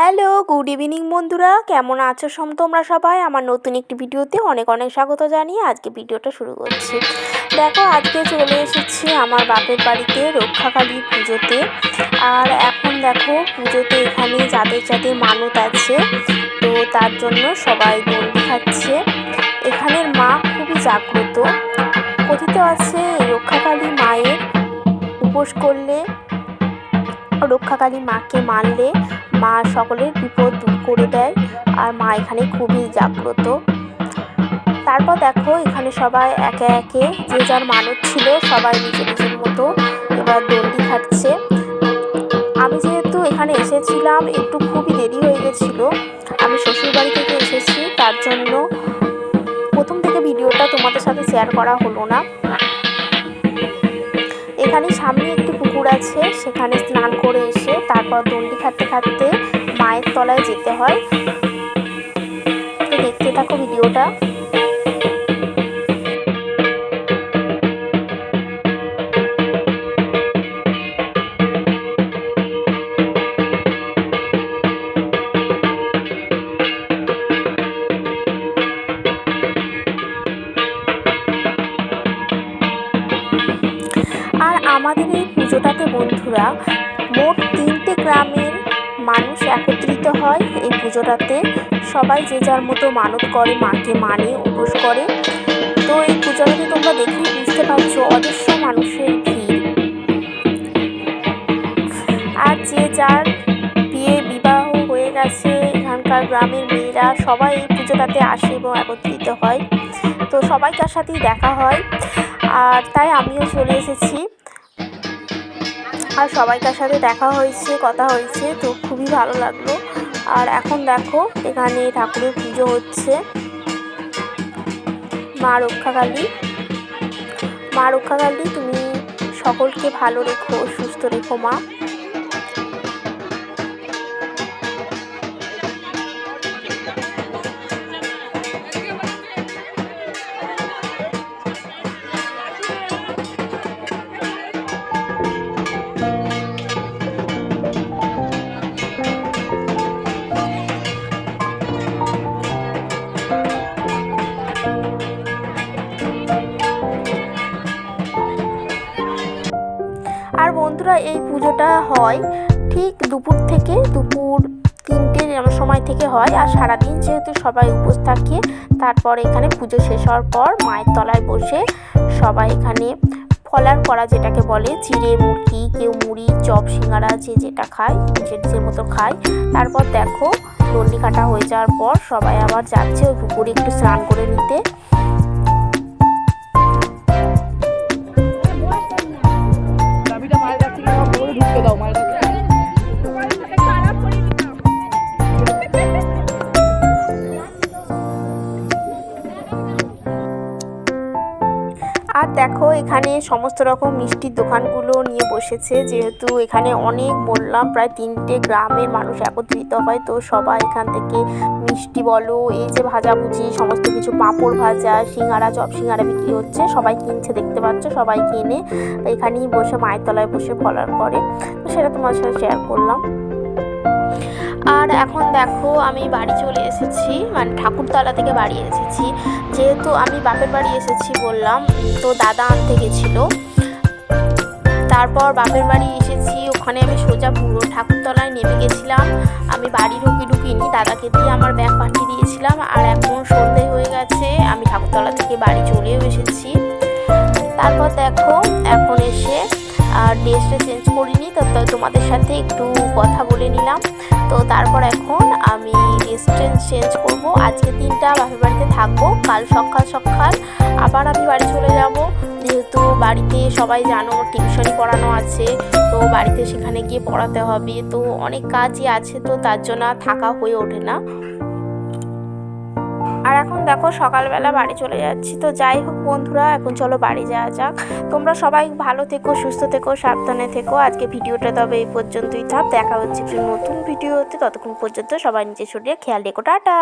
Hello, good evening বন্ধুরা, কেমন আছো তোমরা সবাই? আমার নতুন একটি ভিডিওতে অনেক অনেক স্বাগত জানিয়ে আজকে ভিডিওটা শুরু করছি। দেখো, আজকে চলে এসেছি আমার বাপের বাড়িতে রক্ষাকালী পুজোতে। আর এখন দেখো, পুজোতে এখানে যাদের যাদের মানত আছে, তো তার জন্য সবাই দণ্ডি খাচ্ছে। এখানের মা খুবই জাগ্রত। কথিত আছে এই রক্ষাকালী মায়ের উপোস করলে, রক্ষাকালী মাকে মানলে মা সকলের বিপদ দূর করে দেয়। আর মা এখানে খুবই জাগ্রত। তারপর দেখো, এখানে সবাই একে একে যে যার মানত ছিল সবাই নিজের নিজের মতো এবার দণ্ডি খাচ্ছে। আমি যেহেতু এখানে এসেছিলাম, একটু খুবই দেরি হয়ে গেছিলো। আমি শ্বশুরবাড়ি থেকে এসেছি, তার জন্য প্রথম থেকে ভিডিওটা তোমাদের সাথে শেয়ার করা হলো না। এখানে সামনে একটি পুকুর আছে, সেখানে স্নান করে এসে তারপর দণ্ডি খাটতে খাটতে মায়ের তলায় যেতে হয়। তো দেখতে থাকো ভিডিওটা। আর আমাদের এই পুজোটাতে বন্ধুরা মোট 3টে গ্রামের মানুষ একত্রিত হয় এই পুজোটাতে। সবাই যে যার মতো মানত করে, মাকে মানে, উপোস করে। তো এই পুজোটাতে তোমরা দেখেই বুঝতে পারছো অজস্র মানুষের ভিড়। আর যে যার বিবাহ হয়ে গেছে, এখানকার গ্রামের মেয়েরা সবাই এই পুজোটাতে আসে এবং একত্রিত হয়। তো সবাইকার সাথেই দেখা হয়, আর তাই আমিও চলে এসেছি। আর সবাইকার সাথে দেখা হয়েছে, কথা হয়েছে, তো খুবই ভালো লাগলো। আর এখন দেখো, এখানে ঠাকুরের পুজো হচ্ছে। মা রক্ষাকালী, তুমি সকলকে ভালো রেখো, সুস্থ রেখো মা। আর বন্ধুরা, এই পুজোটা হয় ঠিক দুপুর 3টের সময় থেকে হয়। আর সারাদিন যেহেতু সবাই উপোস থাকে, তারপর এখানে পুজো শেষ হওয়ার পর মায়ের তলায় বসে সবাই এখানে ফলার করা, যেটাকে বলে চিড়ে মুড়কি, কেউ মুড়ি, চপ, সিঙ্গারা, যে যেটা খায় নিজের মতো খায়। তারপর দেখো, দণ্ডি কাটা হয়ে যাওয়ার পর সবাই আবার যাচ্ছে ওই পুকুরে একটু স্নান করে নিতে। আর দেখো, এখানে সমস্ত রকম মিষ্টির দোকানগুলো নিয়ে বসেছে। যেহেতু এখানে অনেক, বললাম, প্রায় 3টে গ্রামের মানুষ একত্রিত হয়, তো সবাই এখান থেকে মিষ্টি বলো, এই যে ভাজাভুজি সমস্ত কিছু, পাঁপড় ভাজা, সিঙ্গারা, চপ সিঙ্গারা বিক্রি হচ্ছে, সবাই কিনছে, দেখতে পাচ্ছ। সবাই কিনে এখানেই বসে মায়ের তলায় বসে ফলার করে। তো সেটা তোমার সাথে শেয়ার করলাম। আর এখন দেখো, আমি বাড়ি চলে এসেছি, মানে ঠাকুরতলা থেকে বাড়ি এসেছি। যেহেতু আমি বাপের বাড়ি এসেছি বললাম, তো দাদা আনতে গেছিলো। তারপর বাপের বাড়ি এসেছি, ওখানে আমি সোজা পুরো ঠাকুরতলায় নেমে গেছিলাম। আমি বাড়ি ঢুকিনি, দাদাকে দিয়ে আমার ব্যাগ পাঠিয়ে দিয়েছিলাম। আর এখন সন্ধে হয়ে গেছে, আমি ঠাকুরতলা থেকে বাড়ি চলেও এসেছি। তারপর দেখো, এখন এসে আর ড্রেসটা চেঞ্জ করিনি, তো তোমাদের সাথে একটু কথা বলে নিলাম। তো তারপর এখন আমি ড্রেসটা চেঞ্জ করবো। আজকে দিনটা বাপের বাড়িতে থাকবো, কাল সকাল আবার আমি বাড়ি চলে যাব। যেহেতু বাড়িতে সবাই জানো টিউশনি পড়ানো আছে, তো বাড়িতে সেখানে গিয়ে পড়াতে হবে, তো অনেক কাজই আছে, তো তার জন্য থাকা হয়ে ওঠে না। আর এখন দেখো, সকালবেলা বাড়ি চলে যাচ্ছি। তো যাই হোক বন্ধুরা, এখন চলো বাড়ি যাওয়া যাক। তোমরা সবাই ভালো থেকো, সুস্থ থেকো, সাবধানে থেকো। আজকে ভিডিওটা তবে এই পর্যন্তই থাক। দেখা হচ্ছে নতুন ভিডিওতে। ততক্ষণ পর্যন্ত সবাই নিজের শরীরে খেয়াল রেখো। টাটা।